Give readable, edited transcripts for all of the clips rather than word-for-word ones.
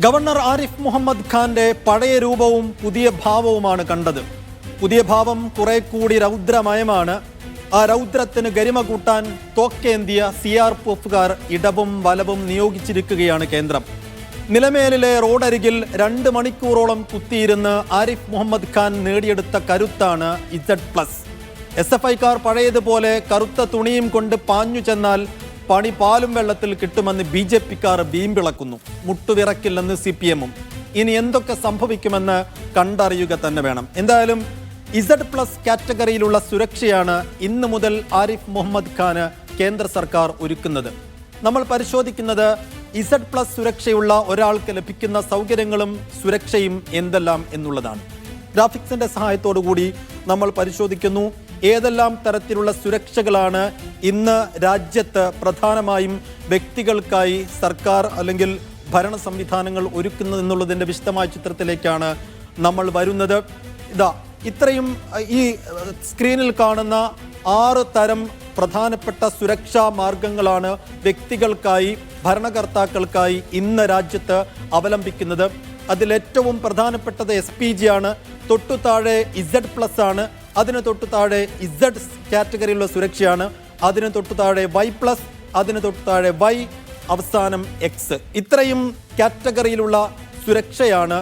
Governor Arif Muhammad ഖാന്റെ പഴയ രൂപവും പുതിയ ഭാവവുമാണ് കണ്ടത്. പുതിയ ഭാവം കുറെ കൂടി രൗദ്രമയമാണ്. ആ രൗദ്രത്തിന് ഗരിമ കൂട്ടാൻ തോക്കേന്തിയ CRPFുകാർ ഇടവും വലവും നിയോഗിച്ചിരിക്കുകയാണ് കേന്ദ്രം. നിലമേലിലെ റോഡരികിൽ 2 മണിക്കൂറോളം കുത്തിയിരുന്ന് ആരിഫ് മുഹമ്മദ് ഖാൻ നേടിയെടുത്ത കരുത്താണ് Z+. SFIക്കാർ പഴയതുപോലെ കറുത്ത തുണിയും കൊണ്ട് പാഞ്ഞു ചെന്നാൽ പണി പാലും വെള്ളത്തിൽ കിട്ടുമെന്ന് BJPക്കാർ വീമ്പിളക്കുന്നു. മുട്ടുവിറക്കില്ലെന്ന് CPM-ഉം. ഇനി എന്തൊക്കെ സംഭവിക്കുമെന്ന് കണ്ടറിയുക തന്നെ വേണം. എന്തായാലും Z+ കാറ്റഗറിയിലുള്ള സുരക്ഷയാണ് ഇന്ന് മുതൽ ആരിഫ് മുഹമ്മദ് ഖാന് കേന്ദ്ര സർക്കാർ ഒരുക്കുന്നത്. നമ്മൾ പരിശോധിക്കുന്നത് Z+ സുരക്ഷയുള്ള ഒരാൾക്ക് ലഭിക്കുന്ന സൗകര്യങ്ങളും സുരക്ഷയും എന്തെല്ലാം എന്നുള്ളതാണ്. ഗ്രാഫിക്സിന്റെ സഹായത്തോടു കൂടി നമ്മൾ പരിശോധിക്കുന്നു ഏതെല്ലാം തരത്തിലുള്ള സുരക്ഷകളാണ് ഇന്ന് രാജ്യത്ത് പ്രധാനമായും വ്യക്തികൾക്കായി സർക്കാർ അല്ലെങ്കിൽ ഭരണ സംവിധാനങ്ങൾ ഒരുക്കുന്നത് എന്നുള്ളതിൻ്റെ വിശദമായ ചിത്രത്തിലേക്കാണ് നമ്മൾ വരുന്നത്. ഇത്രയും ഈ സ്ക്രീനിൽ കാണുന്ന 6 തരം പ്രധാനപ്പെട്ട സുരക്ഷാ മാർഗങ്ങളാണ് വ്യക്തികൾക്കായി ഭരണകർത്താക്കൾക്കായി ഇന്ന് രാജ്യത്ത് അവലംബിക്കുന്നത്. അതിലേറ്റവും പ്രധാനപ്പെട്ടത് SPG ആണ്. തൊട്ടു താഴെ Z+ ആണ്. അതിന് തൊട്ടു താഴെ Z കാറ്റഗറിയിലുള്ള സുരക്ഷയാണ്. അതിന് തൊട്ടു താഴെ Y+, അതിന് തൊട്ടു താഴെ Y, അവസാനം X. ഇത്രയും കാറ്റഗറിയിലുള്ള സുരക്ഷയാണ്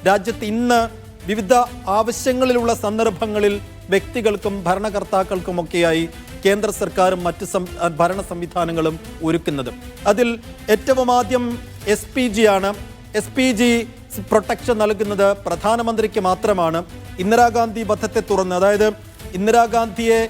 രാജ്യത്ത് ഇന്ന് വിവിധ ആവശ്യങ്ങളിലുള്ള സന്ദർഭങ്ങളിൽ വ്യക്തികൾക്കും ഭരണകർത്താക്കൾക്കുമൊക്കെയായി കേന്ദ്ര സർക്കാരും മറ്റ് ഭരണ സംവിധാനങ്ങളും ഒരുക്കുന്നത്. അതിൽ ഏറ്റവും ആദ്യം SPG ആണ്. SPG പ്രൊട്ടക്ഷൻ നൽകുന്നത് പ്രധാനമന്ത്രിക്ക് മാത്രമാണ്. ഇന്ദിരാഗാന്ധി വധത്തെ തുടർന്ന്, അതായത് ഇന്ദിരാഗാന്ധിയെ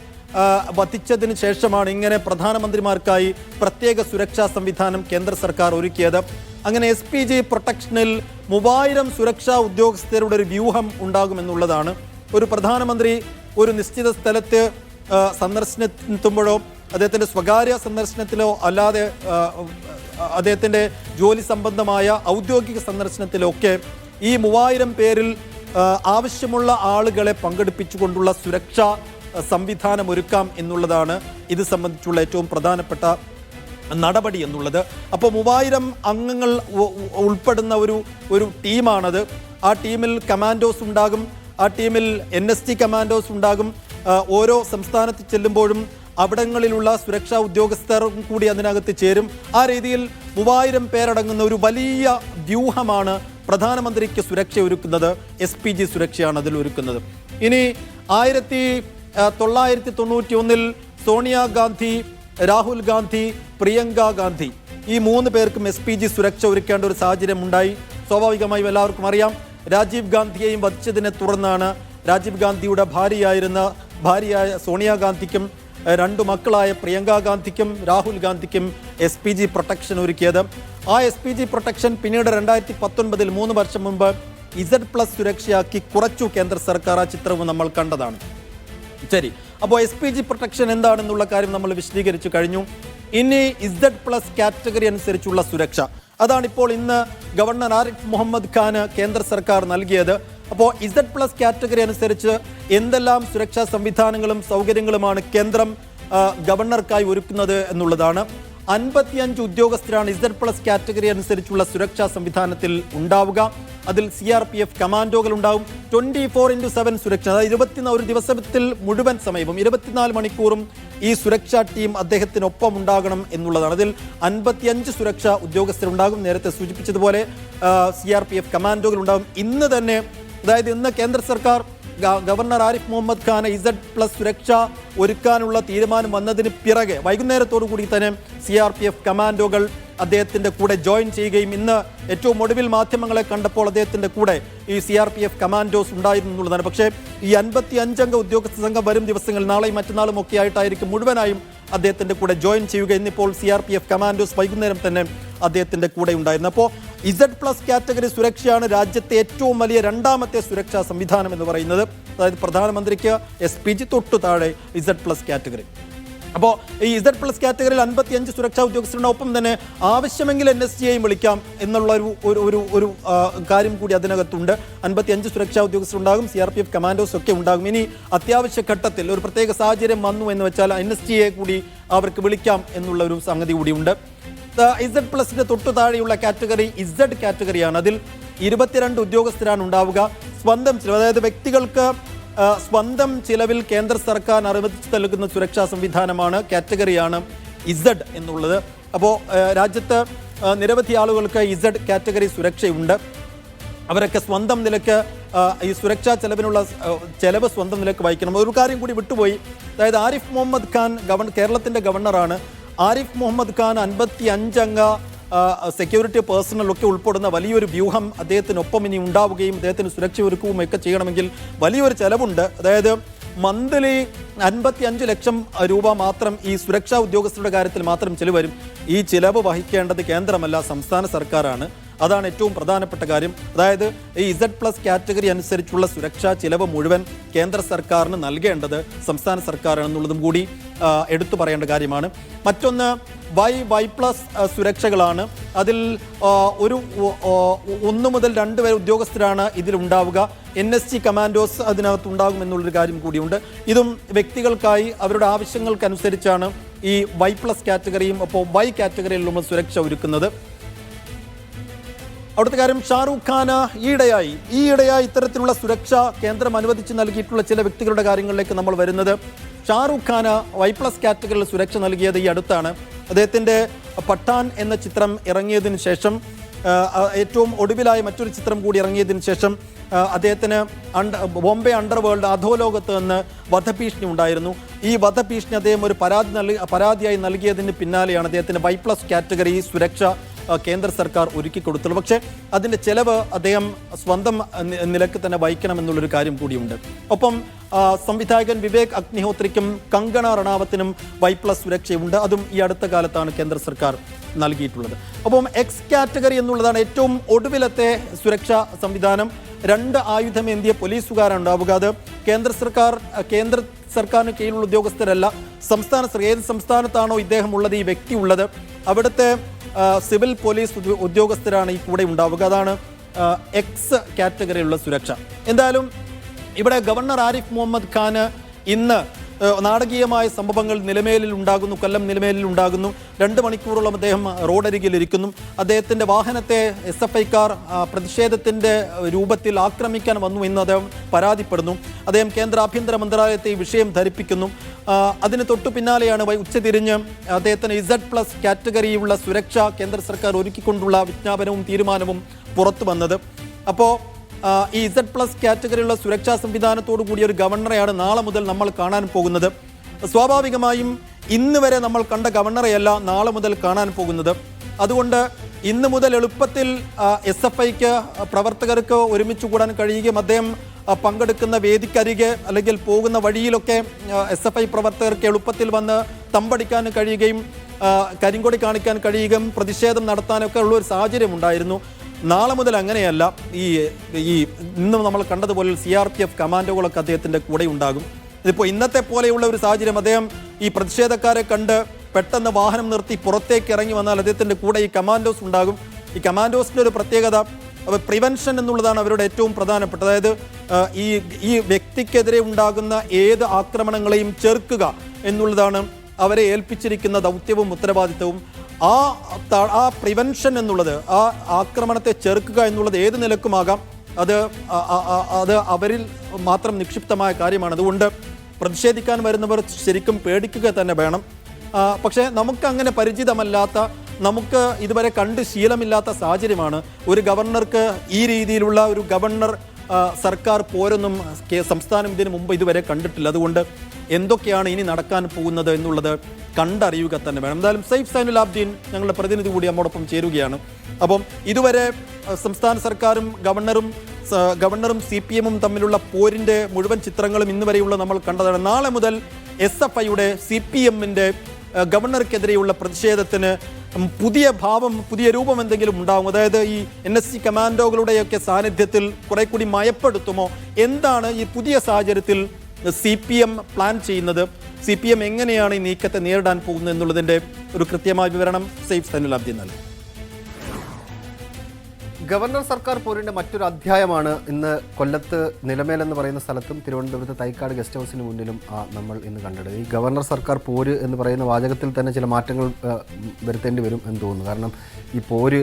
വധിച്ചതിന് ശേഷമാണ് ഇങ്ങനെ പ്രധാനമന്ത്രിമാർക്കായി പ്രത്യേക സുരക്ഷാ സംവിധാനം കേന്ദ്ര സർക്കാർ ഒരുക്കിയത്. അങ്ങനെ SPG പ്രൊട്ടക്ഷനിൽ 3000 സുരക്ഷാ ഉദ്യോഗസ്ഥരുടെ ഒരു വ്യൂഹം ഉണ്ടാകുമെന്നുള്ളതാണ്. ഒരു പ്രധാനമന്ത്രി ഒരു നിശ്ചിത സ്ഥലത്ത് സന്ദർശനത്തിനെത്തുമ്പോഴോ അദ്ദേഹത്തിൻ്റെ സ്വകാര്യ സന്ദർശനത്തിലോ അല്ലാതെ അദ്ദേഹത്തിൻ്റെ ജോലി സംബന്ധമായ ഔദ്യോഗിക സന്ദർശനത്തിലൊക്കെ ഈ 3000 പേരിൽ ആവശ്യമുള്ള ആളുകളെ പങ്കെടുപ്പിച്ചുകൊണ്ടുള്ള സുരക്ഷാ സംവിധാനം ഒരുക്കാം എന്നുള്ളതാണ് ഇത് സംബന്ധിച്ചുള്ള ഏറ്റവും പ്രധാനപ്പെട്ട നടപടി എന്നുള്ളത്. അപ്പോൾ 3000 അംഗങ്ങൾ ഉൾപ്പെടുന്ന ഒരു ടീമാണത്. ആ ടീമിൽ കമാൻഡോസ് ഉണ്ടാകും, ആ ടീമിൽ NST കമാൻഡോസ് ഉണ്ടാകും. ഓരോ സംസ്ഥാനത്ത് ചെല്ലുമ്പോഴും അവിടങ്ങളിലുള്ള സുരക്ഷാ ഉദ്യോഗസ്ഥരും കൂടി അതിനകത്ത് ചേരും. ആ രീതിയിൽ 3000 പേരടങ്ങുന്ന ഒരു വലിയ വ്യൂഹമാണ് പ്രധാനമന്ത്രിക്ക് സുരക്ഷ ഒരുക്കുന്നത്. SPG സുരക്ഷയാണ് അതിൽ ഒരുക്കുന്നത്. ഇനി 1991 സോണിയാഗാന്ധി, രാഹുൽ ഗാന്ധി, പ്രിയങ്ക ഗാന്ധി ഈ 3 പേർക്കും SPG സുരക്ഷ ഒരുക്കേണ്ട ഒരു സാഹചര്യം ഉണ്ടായി. സ്വാഭാവികമായും എല്ലാവർക്കും അറിയാം, രാജീവ് ഗാന്ധിയെയും വധിച്ചതിനെ തുടർന്നാണ് രാജീവ് ഗാന്ധിയുടെ ഭാര്യയായ സോണിയാഗാന്ധിക്കും 2 മക്കളായ പ്രിയങ്ക ഗാന്ധിക്കും രാഹുൽ ഗാന്ധിക്കും SPG പ്രൊട്ടക്ഷൻ ഒരുക്കിയത്. ആ SPG പ്രൊട്ടക്ഷൻ പിന്നീട് 2019 3 വർഷം മുമ്പ് Z+ സുരക്ഷയാക്കി കുറച്ചു കേന്ദ്ര സർക്കാർ. ആ ചിത്രവും നമ്മൾ കണ്ടതാണ്. ശരി, അപ്പോൾ SPG പ്രൊട്ടക്ഷൻ എന്താണെന്നുള്ള കാര്യം നമ്മൾ വിശദീകരിച്ചു കഴിഞ്ഞു. ഇനി Z+ കാറ്റഗറി അനുസരിച്ചുള്ള സുരക്ഷ, അതാണിപ്പോൾ ഇന്ന് ഗവർണർ ആരിഫ് മുഹമ്മദ് ഖാന് കേന്ദ്ര സർക്കാർ നൽകിയത്. അപ്പോൾ Z+ കാറ്റഗറി അനുസരിച്ച് എന്തെല്ലാം സുരക്ഷാ സംവിധാനങ്ങളും സൗകര്യങ്ങളുമാണ് കേന്ദ്രം ഗവർണർക്കായി ഒരുക്കുന്നത് എന്നുള്ളതാണ്. 55 ഉദ്യോഗസ്ഥരാണ് Z+ കാറ്റഗറി അനുസരിച്ചുള്ള സുരക്ഷാ സംവിധാനത്തിൽ ഉണ്ടാവുക. അതിൽ CRPF കമാൻഡോകൾ ഉണ്ടാവും. 24/7 സുരക്ഷ, അതായത് 21 ദിവസത്തിൽ മുഴുവൻ സമയവും 24 മണിക്കൂറും ഈ സുരക്ഷാ ടീം അദ്ദേഹത്തിനൊപ്പം ഉണ്ടാകണം എന്നുള്ളതാണ്. അതിൽ 55 സുരക്ഷാ ഉദ്യോഗസ്ഥരുണ്ടാകും. നേരത്തെ സൂചിപ്പിച്ചതുപോലെ CRPF കമാൻഡോകൾ ഉണ്ടാകും. ഇന്ന് തന്നെ, അതായത് ഇന്ന് കേന്ദ്ര സർക്കാർ ഗവർണർ ആരിഫ് മുഹമ്മദ് ഖാന് Z+ സുരക്ഷ ഒരുക്കാനുള്ള തീരുമാനം വന്നതിന് പിറകെ വൈകുന്നേരത്തോടു കൂടി തന്നെ CRPF കമാൻഡോകൾ അദ്ദേഹത്തിൻ്റെ കൂടെ ജോയിൻ ചെയ്യുകയും ഇന്ന് ഏറ്റവും ഒടുവിൽ മാധ്യമങ്ങളെ കണ്ടപ്പോൾ അദ്ദേഹത്തിൻ്റെ കൂടെ ഈ CRPF കമാൻഡോസ് ഉണ്ടായിരുന്നു എന്നുള്ളതാണ്. പക്ഷേ ഈ 55 അംഗ ഉദ്യോഗസ്ഥ സംഘം വരും ദിവസങ്ങളിൽ നാളെയും മറ്റന്നാളും ഒക്കെ ആയിട്ടായിരിക്കും മുഴുവനായും അദ്ദേഹത്തിൻ്റെ കൂടെ ജോയിൻ ചെയ്യുക. ഇന്നിപ്പോൾ CRPF കമാൻഡോസ് വൈകുന്നേരം തന്നെ അദ്ദേഹത്തിൻ്റെ കൂടെ ഉണ്ടായിരുന്നു. അപ്പോൾ Z+ കാറ്റഗറി സുരക്ഷയാണ് രാജ്യത്തെ ഏറ്റവും വലിയ 2ാമത്തെ സുരക്ഷാ സംവിധാനം എന്ന് പറയുന്നത്. അതായത് പ്രധാനമന്ത്രിക്ക് SPG, തൊട്ടു താഴെ Z+ കാറ്റഗറി. അപ്പോൾ ഈ Z+ കാറ്റഗറിയിൽ 55 സുരക്ഷാ ഉദ്യോഗസ്ഥരുടെ ഒപ്പം തന്നെ ആവശ്യമെങ്കിൽ NSTയെയും വിളിക്കാം എന്നുള്ള ഒരു കാര്യം കൂടി അതിനകത്തുണ്ട്. 55 സുരക്ഷാ ഉദ്യോഗസ്ഥരുണ്ടാകും, CRPF കമാൻഡോസ് ഒക്കെ ഉണ്ടാകും. ഇനി അത്യാവശ്യ ഘട്ടത്തിൽ ഒരു പ്രത്യേക സാഹചര്യം വന്നു എന്ന് വെച്ചാൽ NSTയെ കൂടി അവർക്ക് വിളിക്കാം എന്നുള്ള ഒരു സംഗതി കൂടിയുണ്ട്. Z+ന്റെ തൊട്ടു താഴെയുള്ള കാറ്റഗറി Z കാറ്റഗറിയാണ്. അതിൽ 22 ഉദ്യോഗസ്ഥരാണ് ഉണ്ടാവുക. സ്വന്തം ചിലവ്, അതായത് വ്യക്തികൾക്ക് സ്വന്തം ചിലവിൽ കേന്ദ്ര സർക്കാർ അനുവദിച്ചു നൽകുന്ന സുരക്ഷാ സംവിധാനമാണ്, കാറ്റഗറിയാണ് Z എന്നുള്ളത്. അപ്പോൾ രാജ്യത്ത് നിരവധി ആളുകൾക്ക് Z കാറ്റഗറി സുരക്ഷയുണ്ട്. അവരൊക്കെ സ്വന്തം നിലക്ക് ഈ സുരക്ഷാ ചെലവ് സ്വന്തം നിലക്ക് വഹിക്കണം. ഒരു കാര്യം കൂടി വിട്ടുപോയി, അതായത് ആരിഫ് മുഹമ്മദ് ഖാൻ കേരളത്തിൻ്റെ ഗവർണറാണ്. ആരിഫ് മുഹമ്മദ് ഖാൻ 55 അംഗ സെക്യൂരിറ്റി പേഴ്സണലൊക്കെ ഉൾപ്പെടുന്ന വലിയൊരു വ്യൂഹം അദ്ദേഹത്തിനൊപ്പം ഇനി ഉണ്ടാവുകയും അദ്ദേഹത്തിന് സുരക്ഷ ഒരുക്കുകയും ഒക്കെ ചെയ്യണമെങ്കിൽ വലിയൊരു ചെലവുണ്ട്. അതായത് മന്ത്ലി 55 ലക്ഷം രൂപ മാത്രം ഈ സുരക്ഷാ ഉദ്യോഗസ്ഥരുടെ കാര്യത്തിൽ മാത്രം ചിലവ് വരും. ഈ ചിലവ് വഹിക്കേണ്ടത് കേന്ദ്രമല്ല, സംസ്ഥാന സർക്കാരാണ്. അതാണ് ഏറ്റവും പ്രധാനപ്പെട്ട കാര്യം. അതായത് ഈ Z+ കാറ്റഗറി അനുസരിച്ചുള്ള സുരക്ഷാ ചിലവ് മുഴുവൻ കേന്ദ്ര സർക്കാരിന് നൽകേണ്ടത് സംസ്ഥാന സർക്കാരാണെന്നുള്ളതും കൂടി എടുത്തു പറയേണ്ട കാര്യമാണ്. മറ്റൊന്ന് Y+ സുരക്ഷകളാണ്. അതിൽ 1 മുതൽ 2 വരെ ഉദ്യോഗസ്ഥരാണ് ഇതിലുണ്ടാവുക. NSG കമാൻഡോസ് അതിനകത്ത് ഉണ്ടാകുമെന്നുള്ളൊരു കാര്യം കൂടിയുണ്ട്. ഇതും വ്യക്തികൾക്കായി അവരുടെ ആവശ്യങ്ങൾക്കനുസരിച്ചാണ് ഈ Y+ കാറ്റഗറിയും അപ്പോൾ Y കാറ്റഗറിയിലുള്ള സുരക്ഷ ഒരുക്കുന്നത്. അവിടുത്തെ കാര്യം, ഷാറൂഖ് ഖാന് ഈയിടെയായി ഇത്തരത്തിലുള്ള സുരക്ഷ കേന്ദ്രം അനുവദിച്ച് നൽകിയിട്ടുള്ള ചില വ്യക്തികളുടെ കാര്യങ്ങളിലേക്ക് നമ്മൾ വരുന്നത്. ഷാറൂഖ് ഖാന് Y+ കാറ്റഗറിയിൽ സുരക്ഷ നൽകിയത് ഈ അടുത്താണ്. അദ്ദേഹത്തിൻ്റെ പഠാൻ എന്ന ചിത്രം ഇറങ്ങിയതിന് ശേഷം, ഏറ്റവും ഒടുവിലായി മറ്റൊരു ചിത്രം കൂടി ഇറങ്ങിയതിന് ശേഷം അദ്ദേഹത്തിന് ബോംബെ അണ്ടർവേൾഡ് അധോലോകത്ത് നിന്ന് വധഭീഷണി ഉണ്ടായിരുന്നു. ഈ വധഭീഷണി അദ്ദേഹം ഒരു പരാതിയായി നൽകിയതിന് പിന്നാലെയാണ് അദ്ദേഹത്തിന് Y+ കാറ്റഗറി സുരക്ഷ കേന്ദ്ര സർക്കാർ ഒരുക്കി കൊടുത്തുള്ളൂ. പക്ഷേ അതിൻ്റെ ചെലവ് അദ്ദേഹം സ്വന്തം നിലക്ക് തന്നെ വഹിക്കണമെന്നുള്ളൊരു കാര്യം കൂടിയുണ്ട്. ഒപ്പം സംവിധായകൻ വിവേക് അഗ്നിഹോത്രിക്കും കങ്കണ റണാവത്തിനും Y+ സുരക്ഷയുണ്ട്. അതും ഈ അടുത്ത കാലത്താണ് കേന്ദ്ര സർക്കാർ നൽകിയിട്ടുള്ളത്. അപ്പം X കാറ്റഗറി എന്നുള്ളതാണ് ഏറ്റവും ഒടുവിലത്തെ സുരക്ഷാ സംവിധാനം. 2 ആയുധമേന്തിയ പോലീസുകാരുണ്ടാവുക. അത് കേന്ദ്ര സർക്കാരിന് കീഴിലുള്ള ഉദ്യോഗസ്ഥരല്ല, ഏത് സംസ്ഥാനത്താണോ ഇദ്ദേഹം ഉള്ളത്, ഈ വ്യക്തി ഉള്ളത്, അവിടുത്തെ സിവിൽ പോലീസ് ഉദ്യോഗസ്ഥരാണ് ഈ കൂടെ ഉണ്ടാവുക. അതാണ് X കാറ്റഗറിയിലുള്ള സുരക്ഷ. എന്തായാലും ഇവിടെ ഗവർണർ ആരിഫ് മുഹമ്മദ് ഖാന് ഇന്ന് നാടകീയമായ സംഭവങ്ങൾ കൊല്ലം നിലമേലിൽ ഉണ്ടാകുന്നു. 2 മണിക്കൂറോളം അദ്ദേഹം റോഡരികിലിരിക്കുന്നു. അദ്ദേഹത്തിൻ്റെ വാഹനത്തെ SFIക്കാർ പ്രതിഷേധത്തിൻ്റെ രൂപത്തിൽ ആക്രമിക്കാൻ വന്നു എന്ന് അദ്ദേഹം പരാതിപ്പെടുന്നു. അദ്ദേഹം കേന്ദ്ര ആഭ്യന്തര മന്ത്രാലയത്തെ ഈ വിഷയം ധരിപ്പിക്കുന്നു. അതിന് തൊട്ടു പിന്നാലെയാണ് ഉച്ചതിരിഞ്ഞ് അദ്ദേഹത്തിന് Z+ കാറ്റഗറിയുള്ള സുരക്ഷ കേന്ദ്ര സർക്കാർ ഒരുക്കിക്കൊണ്ടുള്ള വിജ്ഞാപനവും തീരുമാനവും പുറത്തു വന്നത്. അപ്പോൾ ഈ Z+ കാറ്റഗറിയുള്ള സുരക്ഷാ സംവിധാനത്തോടു കൂടിയ ഒരു ഗവർണറെയാണ് നാളെ മുതൽ നമ്മൾ കാണാൻ പോകുന്നത്. സ്വാഭാവികമായും ഇന്ന് വരെ നമ്മൾ കണ്ട ഗവർണറെയല്ല നാളെ മുതൽ കാണാൻ പോകുന്നത്. അതുകൊണ്ട് ഇന്ന് മുതൽ എളുപ്പത്തിൽ SFIക്ക് പ്രവർത്തകർക്ക് ഒരുമിച്ച് കൂടാൻ കഴിയുകയും അദ്ദേഹം പങ്കെടുക്കുന്ന വേദിക്കരികെ അല്ലെങ്കിൽ പോകുന്ന വഴിയിലൊക്കെ SFI പ്രവർത്തകർക്ക് എളുപ്പത്തിൽ വന്ന് തമ്പടിക്കാൻ കഴിയുകയും കരിങ്കൊടി കാണിക്കാൻ കഴിയുകയും പ്രതിഷേധം നടത്താനൊക്കെ ഉള്ളൊരു സാഹചര്യം ഉണ്ടായിരുന്നു. നാളെ മുതൽ അങ്ങനെയല്ല. ഈ ഇന്ന് നമ്മൾ കണ്ടതുപോലെ CRPF കമാൻഡോകളൊക്കെ അദ്ദേഹത്തിൻ്റെ കൂടെ ഉണ്ടാകും. ഇതിപ്പോൾ ഇന്നത്തെ പോലെയുള്ള ഒരു സാഹചര്യം, അദ്ദേഹം ഈ പ്രതിഷേധക്കാരെ കണ്ട് പെട്ടെന്ന് വാഹനം നിർത്തി പുറത്തേക്ക് ഇറങ്ങി വന്നാൽ അദ്ദേഹത്തിൻ്റെ കൂടെ ഈ കമാൻഡോസ് ഉണ്ടാകും. ഈ കമാൻഡോസിൻ്റെ ഒരു പ്രത്യേകത, പ്രിവെൻഷൻ എന്നുള്ളതാണ് അവരുടെ ഏറ്റവും പ്രധാനപ്പെട്ട. അതായത് ഈ വ്യക്തിക്കെതിരെ ഉണ്ടാകുന്ന ഏത് ആക്രമണങ്ങളെയും ചെറുക്കുക എന്നുള്ളതാണ് അവരെ ഏൽപ്പിച്ചിരിക്കുന്ന ദൗത്യവും ഉത്തരവാദിത്തവും. ആ പ്രിവെൻഷൻ എന്നുള്ളത്, ആ ആക്രമണത്തെ ചെറുക്കുക എന്നുള്ളത് ഏത് നിലക്കുമാകാം, അത് അവരിൽ മാത്രം നിക്ഷിപ്തമായ കാര്യമാണ്. അതുകൊണ്ട് പ്രതിഷേധിക്കാൻ വരുന്നവർ ശരിക്കും പേടിക്കുക തന്നെ വേണം. പക്ഷേ നമുക്കങ്ങനെ പരിചിതമല്ലാത്ത, നമുക്ക് ഇതുവരെ കണ്ട് ശീലമില്ലാത്ത സാഹചര്യമാണ്. ഒരു ഗവർണർക്ക് ഈ രീതിയിലുള്ള ഒരു ഗവർണർ സർക്കാർ പോരൊന്നും സംസ്ഥാനം ഇതിനു മുമ്പ് ഇതുവരെ കണ്ടിട്ടില്ല. അതുകൊണ്ട് എന്തൊക്കെയാണ് ഇനി നടക്കാൻ പോകുന്നത് എന്നുള്ളത് കണ്ടറിയുക തന്നെ വേണം. എന്തായാലും സൈഫ് സൈനുൽ ആബ്ദീൻ ഞങ്ങളുടെ പ്രതിനിധി കൂടി നമ്മോടൊപ്പം ചേരുകയാണ്. അപ്പം ഇതുവരെ സംസ്ഥാന സർക്കാരും ഗവർണറും CPM തമ്മിലുള്ള പോരിൻ്റെ മുഴുവൻ ചിത്രങ്ങളും ഇന്ന് വരെയുള്ള നമ്മൾ കണ്ടതാണ്. നാളെ മുതൽ SFIയുടെ CPMൻ്റെ ഗവർണർക്കെതിരെയുള്ള പ്രതിഷേധത്തിന് പുതിയ രൂപം എന്തെങ്കിലും ഉണ്ടാകും. അതായത് ഈ NSG കമാൻഡോകളുടെയൊക്കെ സാന്നിധ്യത്തിൽ കുറെ കൂടി മയപ്പെടുത്തുമോ? എന്താണ് ഈ പുതിയ സാഹചര്യത്തിൽ CPM പ്ലാൻ ചെയ്യുന്നത്? CPM എങ്ങനെയാണ് ഈ നീക്കത്തെ നേരിടാൻ പോകുന്നത് എന്നുള്ളതിൻ്റെ ഒരു കൃത്യമായ വിവരണം സൈഫ് സൈനുൽ ആബ്ദീൻ നൽകും. ഗവർണർ സർക്കാർ പോരിന്റെ മറ്റൊരു അധ്യായമാണ് ഇന്ന് കൊല്ലത്ത് നിലമേൽ എന്ന് പറയുന്ന സ്ഥലത്തും തിരുവനന്തപുരത്ത് തൈക്കാട് ഗസ്റ്റ് ഹൗസിന് മുന്നിലും നമ്മൾ ഇന്ന് കണ്ടത്. ഈ ഗവർണർ സർക്കാർ പോര് എന്ന് പറയുന്ന വാചകത്തിൽ തന്നെ ചില മാറ്റങ്ങൾ വരുത്തേണ്ടി വരും എന്ന് തോന്നുന്നു. കാരണം ഈ പോര്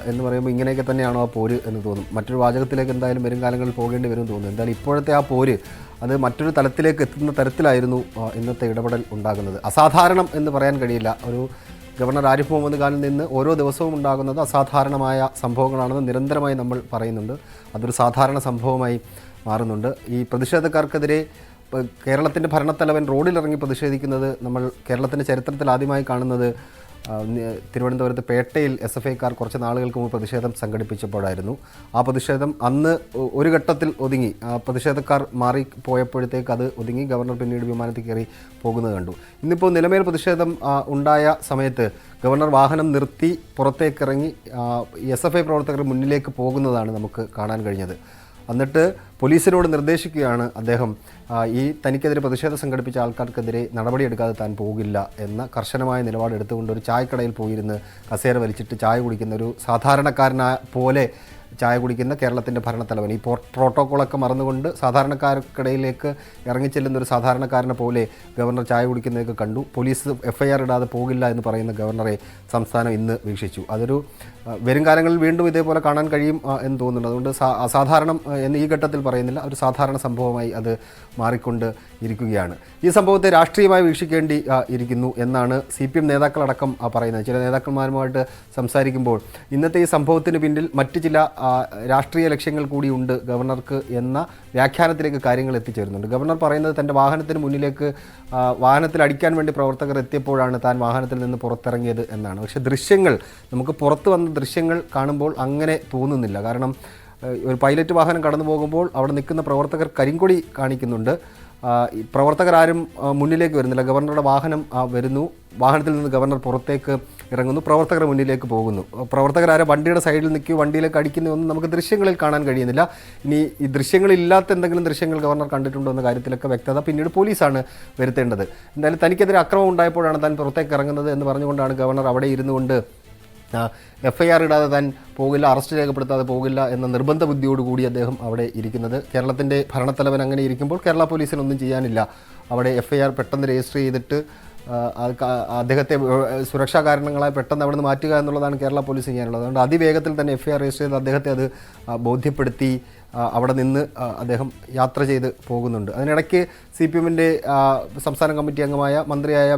എന്ന് പറയുമ്പോൾ ഇങ്ങനെയൊക്കെ തന്നെയാണോ ആ പോര് എന്ന് തോന്നും. മറ്റൊരു വാചകത്തിലേക്ക് എന്തായാലും വരും കാലങ്ങളിൽ പോകേണ്ടി വരും തോന്നുന്നു. എന്തായാലും ഇപ്പോഴത്തെ ആ പോര് അത് മറ്റൊരു തലത്തിലേക്ക് എത്തുന്ന തരത്തിലായിരുന്നു ഇന്നത്തെ ഇടപെടൽ ഉണ്ടാകുന്നത്. അസാധാരണം എന്ന് പറയാൻ കഴിയില്ല. ഒരു ഗവർണർ ആരിഫ് മുഹമ്മദ് ഖാനിൽ നിന്ന് ഓരോ ദിവസവും ഉണ്ടാകുന്നത് അസാധാരണമായ സംഭവങ്ങളാണെന്ന് നിരന്തരമായി നമ്മൾ പറയുന്നുണ്ട്. അതൊരു സാധാരണ സംഭവമായി മാറുന്നുണ്ട്. ഈ പ്രതിഷേധക്കാർക്കെതിരെ കേരളത്തിൻ്റെ ഭരണത്തലവൻ റോഡിലിറങ്ങി പ്രതിഷേധിക്കുന്നത് നമ്മൾ കേരളത്തിൻ്റെ ചരിത്രത്തിൽ ആദ്യമായി കാണുന്നത് തിരുവനന്തപുരത്ത് പേട്ടയിൽ SFIക്കാർ കുറച്ച് നാളുകൾക്ക് മുമ്പ് പ്രതിഷേധം സംഘടിപ്പിച്ചപ്പോഴായിരുന്നു. ആ പ്രതിഷേധം അന്ന് ഒരു ഘട്ടത്തിൽ ഒതുങ്ങി. പ്രതിഷേധക്കാർ മാറിപ്പോയപ്പോഴത്തേക്ക് അത് ഒതുങ്ങി. ഗവർണർ പിന്നീട് വിമാനത്തിൽ കയറി പോകുന്നത് കണ്ടു. ഇന്നിപ്പോൾ നിലമേൽ പ്രതിഷേധം ഉണ്ടായ സമയത്ത് ഗവർണർ വാഹനം നിർത്തി പുറത്തേക്കിറങ്ങി SFI പ്രവർത്തകർ മുന്നിലേക്ക് പോകുന്നതാണ് നമുക്ക് കാണാൻ കഴിഞ്ഞത്. എന്നിട്ട് പോലീസിനോട് നിർദ്ദേശിക്കുകയാണ് അദ്ദേഹം ഈ തനിക്കെതിരെ പ്രതിഷേധം സംഘടിപ്പിച്ച ആൾക്കാർക്കെതിരെ നടപടിയെടുക്കാതെ താൻ പോകില്ല എന്ന കർശനമായ നിലപാടെടുത്തുകൊണ്ട് ഒരു ചായക്കടയിൽ പോയിരുന്ന് കസേര വലിച്ചിട്ട് ചായ കുടിക്കുന്ന ഒരു സാധാരണക്കാരനായ പോലെ ചായ കുടിക്കുന്ന കേരളത്തിൻ്റെ ഭരണത്തലവൻ ഈ പ്രോട്ടോക്കോളൊക്കെ മറന്നുകൊണ്ട് സാധാരണക്കാർക്കിടയിലേക്ക് ഇറങ്ങിച്ചെല്ലുന്ന ഒരു സാധാരണക്കാരനെ പോലെ ഗവർണർ ചായ കുടിക്കുന്നതൊക്കെ കണ്ടു. പോലീസ് FIR ഇടാതെ പോകില്ല എന്ന് പറയുന്ന ഗവർണറെ സംസ്ഥാനം ഇന്ന് വീക്ഷിച്ചു. അതൊരു വരും കാലങ്ങളിൽ വീണ്ടും ഇതേപോലെ കാണാൻ കഴിയും എന്ന് തോന്നുന്നുണ്ട്. അതുകൊണ്ട് അസാധാരണം എന്ന് ഈ ഘട്ടത്തിൽ പറയുന്നില്ല, ഒരു സാധാരണ സംഭവമായി അത് മാറിക്കൊണ്ട് ഇരിക്കുകയാണ്. ഈ സംഭവത്തെ രാഷ്ട്രീയമായി വീക്ഷിക്കേണ്ടി ഇരിക്കുന്നു എന്നാണ് CPM നേതാക്കളടക്കം പറയുന്നത്. ചില നേതാക്കന്മാരുമായിട്ട് സംസാരിക്കുമ്പോൾ ഇന്നത്തെ ഈ സംഭവത്തിന് പിന്നിൽ മറ്റ് ചില രാഷ്ട്രീയ ലക്ഷ്യങ്ങൾ കൂടിയുണ്ട് ഗവർണർക്ക് എന്ന വ്യാഖ്യാനത്തിലേക്ക് കാര്യങ്ങൾ എത്തിച്ചേരുന്നുണ്ട്. ഗവർണർ പറയുന്നത് തൻ്റെ വാഹനത്തിന് മുന്നിലേക്ക് വാഹനത്തിൽ അടിക്കാൻ വേണ്ടി പ്രവർത്തകർ എത്തിയപ്പോഴാണ് താൻ വാഹനത്തിൽ നിന്ന് പുറത്തിറങ്ങിയത് എന്നാണ്. പക്ഷേ ദൃശ്യങ്ങൾ നമുക്ക് പുറത്ത് വന്ന ദൃശ്യങ്ങൾ കാണുമ്പോൾ അങ്ങനെ തോന്നുന്നില്ല. കാരണം ഒരു പൈലറ്റ് വാഹനം കടന്നു പോകുമ്പോൾ അവിടെ നിൽക്കുന്ന പ്രവർത്തകർ കരിങ്കൊടി കാണിക്കുന്നുണ്ട്. പ്രവർത്തകരാരും മുന്നിലേക്ക് വരുന്നില്ല. ഗവർണറുടെ വാഹനം വരുന്നു, വാഹനത്തിൽ നിന്ന് ഗവർണർ പുറത്തേക്ക് ഇറങ്ങുന്നു, പ്രവർത്തകർ മുന്നിലേക്ക് പോകുന്നു. പ്രവർത്തകരാരും വണ്ടിയുടെ സൈഡിൽ നിൽക്കുകയോ വണ്ടിയിലേക്ക് അടിക്കുന്നതൊന്നും നമുക്ക് ദൃശ്യങ്ങളിൽ കാണാൻ കഴിയുന്നില്ല. ഇനി ഈ ദൃശ്യങ്ങളില്ലാത്ത എന്തെങ്കിലും ദൃശ്യങ്ങൾ ഗവർണർ കണ്ടിട്ടുണ്ടോ എന്ന കാര്യത്തിലൊക്കെ വ്യക്തത പിന്നീട് പോലീസാണ് വരുത്തേണ്ടത്. എന്തായാലും തനിക്കെതിരെ അക്രമം ഉണ്ടായപ്പോഴാണ് താൻ പുറത്തേക്ക് ഇറങ്ങുന്നത് എന്ന് പറഞ്ഞുകൊണ്ടാണ് ഗവർണർ അവിടെ ഇരുന്നു കൊണ്ട് FIR ഇടാതെ താൻ പോകില്ല, അറസ്റ്റ് രേഖപ്പെടുത്താതെ പോകില്ല എന്ന നിർബന്ധ ബുദ്ധിയോടുകൂടി അദ്ദേഹം അവിടെ ഇരിക്കുന്നത്. കേരളത്തിൻ്റെ ഭരണത്തലവൻ അങ്ങനെ ഇരിക്കുമ്പോൾ കേരള പോലീസിനൊന്നും ചെയ്യാനില്ല. അവിടെ FIR പെട്ടെന്ന് രജിസ്റ്റർ ചെയ്തിട്ട് അദ്ദേഹത്തെ സുരക്ഷാ കാരണങ്ങളായി പെട്ടെന്ന് അവിടെ നിന്ന് മാറ്റുക എന്നുള്ളതാണ് കേരള പോലീസ് ചെയ്യാനുള്ളത്. അതുകൊണ്ട് അതിവേഗത്തിൽ തന്നെ FIR രജിസ്റ്റർ ചെയ്ത് അദ്ദേഹത്തെ അത് ബോധ്യപ്പെടുത്തി അവിടെ നിന്ന് അദ്ദേഹം യാത്ര ചെയ്ത് പോകുന്നുണ്ട്. അതിനിടയ്ക്ക് CPMൻ്റെ സംസ്ഥാന കമ്മിറ്റി അംഗമായ മന്ത്രിയായ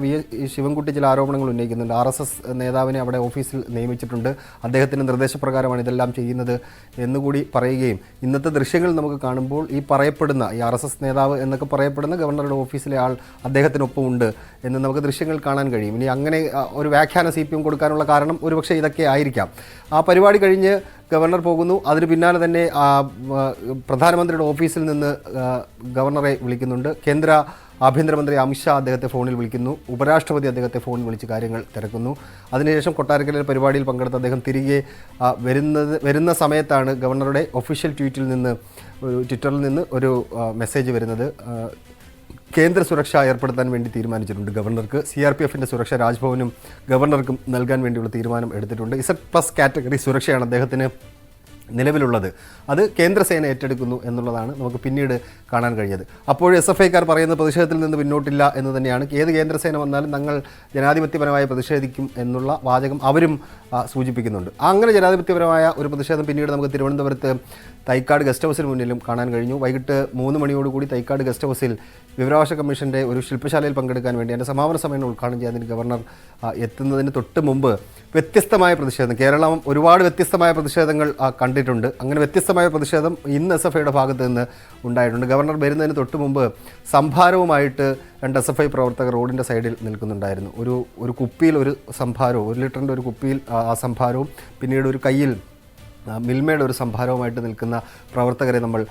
ശിവൻകുട്ടി ചില ആരോപണങ്ങൾ ഉന്നയിക്കുന്നുണ്ട്. RSS നേതാവിനെ അവിടെ ഓഫീസിൽ നിയമിച്ചിട്ടുണ്ട്, അദ്ദേഹത്തിൻ്റെ നിർദ്ദേശപ്രകാരമാണ് ഇതെല്ലാം ചെയ്യുന്നത് എന്നുകൂടി പറയുകയും ഇന്നത്തെ ദൃശ്യങ്ങൾ നമുക്ക് കാണുമ്പോൾ ഈ പറയപ്പെടുന്ന ഈ RSS നേതാവ് എന്നൊക്കെ പറയപ്പെടുന്ന ഗവർണറുടെ ഓഫീസിലെ ആൾ അദ്ദേഹത്തിനൊപ്പം ഉണ്ട് എന്ന് നമുക്ക് ദൃശ്യങ്ങൾ കാണാൻ കഴിയും. ഇനി അങ്ങനെ ഒരു വ്യാഖ്യാനം CPM കൊടുക്കാനുള്ള കാരണം ഒരുപക്ഷെ ഇതൊക്കെ ആയിരിക്കാം. ആ പരിപാടി കഴിഞ്ഞ് ഗവർണർ പോകുന്നു. അതിന് പിന്നാലെ തന്നെ പ്രധാനമന്ത്രിയുടെ ഓഫീസിൽ നിന്ന് ഗവർണറെ വിളിക്കുന്നുണ്ട്. കേന്ദ്ര ആഭ്യന്തരമന്ത്രി അമിത്ഷാ അദ്ദേഹത്തെ ഫോണിൽ വിളിക്കുന്നു. ഉപരാഷ്ട്രപതി അദ്ദേഹത്തെ ഫോണിൽ വിളിച്ച് കാര്യങ്ങൾ തിരക്കുന്നു. അതിനുശേഷം കൊട്ടാരക്കരയിലെ പരിപാടിയിൽ പങ്കെടുത്ത് അദ്ദേഹം തിരികെ വരുന്ന സമയത്താണ് ഗവർണറുടെ ഒഫീഷ്യൽ ട്വിറ്ററിൽ നിന്ന് ഒരു മെസ്സേജ് വരുന്നത്. കേന്ദ്ര സുരക്ഷ ഏർപ്പെടുത്താൻ വേണ്ടി തീരുമാനിച്ചിട്ടുണ്ട് ഗവർണർക്ക്. CRPFൻ്റെ സുരക്ഷ രാജ്ഭവനും ഗവർണർക്കും നൽകാൻ വേണ്ടിയുള്ള തീരുമാനം എടുത്തിട്ടുണ്ട്. Z+ കാറ്റഗറി സുരക്ഷയാണ് അദ്ദേഹത്തിന് നിലവിലുള്ളത്. അത് കേന്ദ്രസേന ഏറ്റെടുക്കുന്നു എന്നുള്ളതാണ് നമുക്ക് പിന്നീട് കാണാൻ കഴിഞ്ഞത്. അപ്പോൾ SFIക്കാർ പറയുന്ന പ്രതിഷേധത്തിൽ നിന്ന് പിന്നോട്ടില്ല എന്ന് തന്നെയാണ്. ഏത് കേന്ദ്രസേന വന്നാലും ഞങ്ങൾ ജനാധിപത്യപരമായി പ്രതിഷേധിക്കും എന്നുള്ള വാചകം അവരും സൂചിപ്പിക്കുന്നുണ്ട്. അങ്ങനെ ജനാധിപത്യപരമായ ഒരു പ്രതിഷേധം പിന്നീട് നമുക്ക് തിരുവനന്തപുരത്ത് തൈക്കാട് ഗസ്റ്റ് ഹൗസിന് മുന്നിലും കാണാൻ കഴിഞ്ഞു. വൈകിട്ട് 3 മണിയോടുകൂടി തൈക്കാട് ഗസ്റ്റ് ഹൗസിൽ വിവരാവകാശ കമ്മീഷൻ്റെ ഒരു ശില്പശാലയിൽ പങ്കെടുക്കാൻ വേണ്ടി എൻ്റെ സമാപന സമ്മേളനം ഉദ്ഘാടനം ചെയ്യാൻ ഗവർണർ എത്തുന്നതിന് തൊട്ട് മുമ്പ് വ്യത്യസ്തമായ പ്രതിഷേധം, കേരളം ഒരുപാട് വ്യത്യസ്തമായ പ്രതിഷേധങ്ങൾ കണ്ടിട്ടുണ്ട്. അങ്ങനെ വ്യത്യസ്തമായ പ്രതിഷേധം ഇന്ന് SFIയുടെ ഭാഗത്ത് നിന്ന് ഉണ്ടായിട്ടുണ്ട്. ഗവർണർ വരുന്നതിന് തൊട്ട് മുമ്പ് സംഭാരവുമായിട്ട് 2 SFI പ്രവർത്തകർ റോഡിൻ്റെ സൈഡിൽ നിൽക്കുന്നുണ്ടായിരുന്നു. ഒരു കുപ്പിയിൽ ഒരു സംഭാരവും 1 ലിറ്ററിൻ്റെ ഒരു കുപ്പിയിൽ ആ സംഭാരവും പിന്നീട് ഒരു കയ്യിൽ മിൽമയുടെ ഒരു സംഭാരവുമായിട്ട് നിൽക്കുന്ന പ്രവർത്തകരെ നമ്മൾ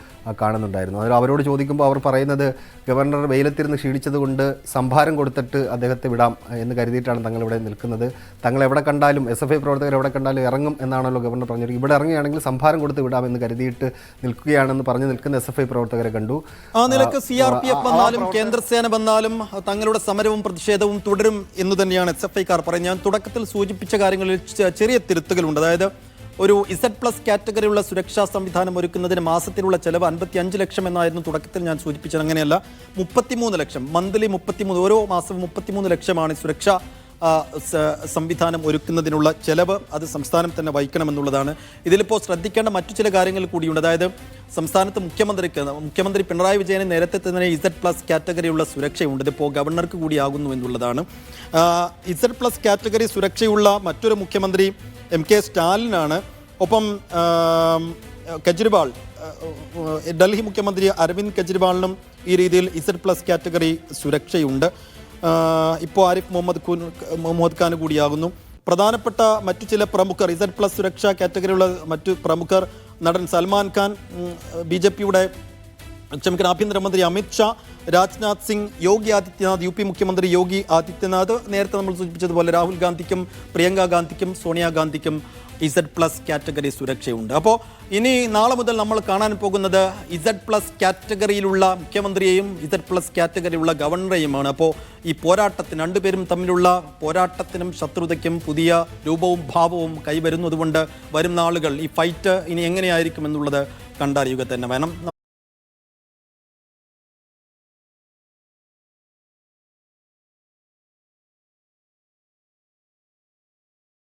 കാണുന്നുണ്ടായിരുന്നു. അതിൽ അവരോട് ചോദിക്കുമ്പോൾ അവർ പറയുന്നത് ഗവർണർ വെയിലത്തിരുന്ന് ക്ഷീണിച്ചതുകൊണ്ട് സംഭാരം കൊടുത്തിട്ട് അദ്ദേഹത്തെ വിടാം എന്ന് കരുതിയിട്ടാണ് തങ്ങളിവിടെ നിൽക്കുന്നത്. തങ്ങൾ എവിടെ കണ്ടാലും SFI പ്രവർത്തകർ എവിടെ കണ്ടാലും ഇറങ്ങും എന്നാണല്ലോ ഗവർണർ പറഞ്ഞത്. ഇവിടെ ഇറങ്ങുകയാണെങ്കിൽ സംഭാരം കൊടുത്ത് വിടാം എന്ന് കരുതിയിട്ട് നിൽക്കുകയാണെന്ന് പറഞ്ഞു നിൽക്കുന്ന SFI പ്രവർത്തകരെ കണ്ടു. ആ നിലക്ക് CRPF വന്നാലും കേന്ദ്രസേന വന്നാലും തങ്ങളുടെ സമരവും പ്രതിഷേധവും തുടരും എന്ന് തന്നെയാണ് SFIക്കാർ പറയുന്നത്. ഞാൻ തുടക്കത്തിൽ സൂചിപ്പിച്ച കാര്യങ്ങളിൽ ചെറിയ തിരുത്തുകളുണ്ട്. അതായത് ഒരു Z+ കാറ്റഗറിയുള്ള സുരക്ഷാ സംവിധാനം ഒരുക്കുന്നതിന് മാസത്തിലുള്ള ചെലവ് 55 ലക്ഷം എന്നായിരുന്നു തുടക്കത്തിൽ ഞാൻ സൂചിപ്പിച്ചത്. അങ്ങനെയല്ല, 33 ലക്ഷം, മന്ത്ലി 33, ഓരോ മാസവും 33 ലക്ഷമാണ് സുരക്ഷാ സംവിധാനം ഒരുക്കുന്നതിനുള്ള ചെലവ്. അത് സംസ്ഥാനം തന്നെ വഹിക്കണമെന്നുള്ളതാണ്. ഇതിലിപ്പോൾ ശ്രദ്ധിക്കേണ്ട മറ്റു ചില കാര്യങ്ങൾ കൂടിയുണ്ട്. അതായത് സംസ്ഥാനത്ത് മുഖ്യമന്ത്രി പിണറായി വിജയന് നേരത്തെ തന്നെ Z+ കാറ്റഗറിയുള്ള സുരക്ഷയുണ്ട്. ഇതിപ്പോൾ ഗവർണർക്ക് കൂടിയാകുന്നു എന്നുള്ളതാണ്. Z+ കാറ്റഗറി സുരക്ഷയുള്ള മറ്റൊരു മുഖ്യമന്ത്രി MK സ്റ്റാലിനാണ്. ഒപ്പം കെജ്രിവാൾ, ഡൽഹി മുഖ്യമന്ത്രി അരവിന്ദ് കെജ്രിവാളിനും ഈ രീതിയിൽ Z+ കാറ്റഗറി സുരക്ഷയുണ്ട്. ഇപ്പോൾ ആരിഫ് മുഹമ്മദ് ഖാൻ കൂടിയാകുന്നു. പ്രധാനപ്പെട്ട മറ്റു ചില പ്രമുഖർ, Z+ സുരക്ഷാ കാറ്റഗറിയുള്ള മറ്റു പ്രമുഖർ, നടൻ സൽമാൻ ഖാൻ, BJPയുടെ ആഭ്യന്തരമന്ത്രി അമിത് ഷാ, രാജ്നാഥ് സിംഗ്, യോഗി ആദിത്യനാഥ്, UP മുഖ്യമന്ത്രി യോഗി ആദിത്യനാഥ്, നേരത്തെ നമ്മൾ സൂചിപ്പിച്ചതുപോലെ രാഹുൽ ഗാന്ധിക്കും പ്രിയങ്ക ഗാന്ധിക്കും സോണിയാഗാന്ധിക്കും Z+ കാറ്റഗറി സുരക്ഷയുണ്ട്. അപ്പോൾ ഇനി നാളെ മുതൽ നമ്മൾ കാണാൻ പോകുന്നത് Z+ കാറ്റഗറിയിലുള്ള മുഖ്യമന്ത്രിയെയും Z+ കാറ്റഗറിയിലുള്ള ഗവർണറെയുമാണ്. അപ്പോൾ ഈ പോരാട്ടത്തിന്, രണ്ടുപേരും തമ്മിലുള്ള പോരാട്ടത്തിനും ശത്രുതയ്ക്കും പുതിയ രൂപവും ഭാവവും കൈവരുന്നതുകൊണ്ട് വരും നാളുകൾ ഈ ഫൈറ്റ് ഇനി എങ്ങനെയായിരിക്കും എന്നുള്ളത് കണ്ടറിയുക തന്നെ വേണം.